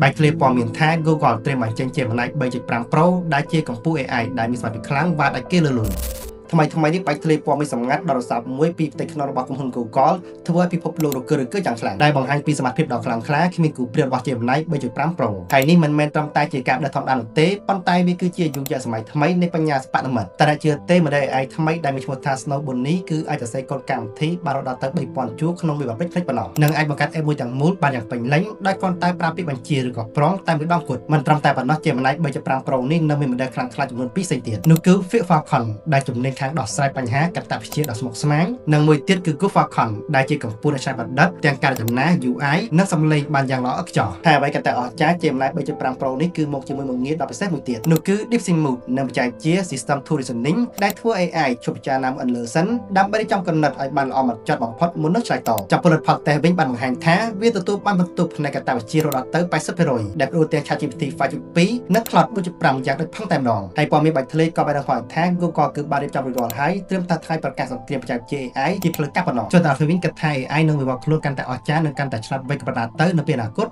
បែកធ្លាយព័ត៌មានថា Google เตรียมបញ្ចេញ Gemini 3.5 Pro ដែលជាកម្ពុជា AI ដែលមានសមត្ថភាពខ្លាំងបានដាច់គេលើលុយថ្មីនេះបែកធ្លាយព័ត៌មានសម្ងាត់ដល់រស័ព្ទមួយពីផ្ទៃក្នុងរបស់ក្រុមហ៊ុន Google ធ្វើឲ្យពិភពលោករកើយ៉ាងខ្លាំងដែលបង្ហាញពីសមត្ថភាពដ៏ខ្លាំងក្លាគ្មានគូប្រៀបរបស់ Gemini 3.5 Pro ហើយនេះមិនមែនត្រឹមតែជាការផ្ដល់ធម្មតានោះទេប៉ុន្តែវាគឺជាយុគសម័យថ្មីនៃបញ្ញាសិប្បនិម្មិតតែជឿទេ Model AI ថ្មីដែលមានឈ្មោះថា Snow Bunny គឺអាចសរសេរកូដកម្មវិធីបានរហូតដល់ទៅ 3000 ជួរក្នុងវាបន្តិចប៉ុណ្ណោះនិងអាចបង្កើត app មួយទាំងមូលបានយ៉ាងពេញលេញដោយគ្រាន់តែប្រើពាក្យបញ្ជាឬក៏ប្រងតែម្ដងគត់មិនត្រឹមតែប៉ុណ្ណោះ Gemini 3.5 Pro នេះនៅមាន model ខ្លាំងក្លាចំនួន2ផ្សេងទៀតនោះគឺ Fit Falcon ដែលជំនាញខាងដោះស្រាយបញ្ហាកតវិទ្យាដ៏ស្មុគស្មាញនិងមួយទៀតគឺ Go Falcon ដែលជាកម្ពុជានៃច្នៃប្រឌិតទាំងការរចនា UI និងសំឡេងបានយ៉ាងល្អឥតខ្ចោះហើយអ្វីក៏តែអស្ចារ្យ Gemini 3.5 Pro នេះគឺមកជាមួយមុខងារដ៏ពិសេសមួយទៀតនោះគឺ Deep Sync Mode និងបច្ចេកវិទ្យា System to Reasoning ដែលធ្វើ AI ជប់ពិចារណាមុនលើសិនដើម្បីចំកំណត់ឲ្យបានល្អហ្មត់ចត់បំផុតមុននឹងឆ្លើយតបចំពោះលទ្ធផលតេស្តវិញបានបង្ហាញថាវាទទួលបានបន្ទុកផ្នែកកតវិទ្យារហូតដល់ទៅ 80% ដែលព្រោះទាំង ChatGPT 5.2 និង Claude 4.5 យ៉ាងដូចផឹងតែម្ដងហើយព័ត៌មានបែកធ្លាយក៏បានរកថា Google គឺបានរៀបចំរួចរាល់ហើយត្រៀមតែថ្ងៃប្រកាសសង្គ្រាមបច្ចេកវិទ្យា AI ជាផ្លូវការប៉ុណ្ណោះចុះតែវិញគិតថា AI នឹងវិវត្តខ្លួនកាន់តែអស្ចារ្យនិងកាន់តែឆ្លាតវៃកប៉ុណ្ណាទៅនៅពេលអនាគត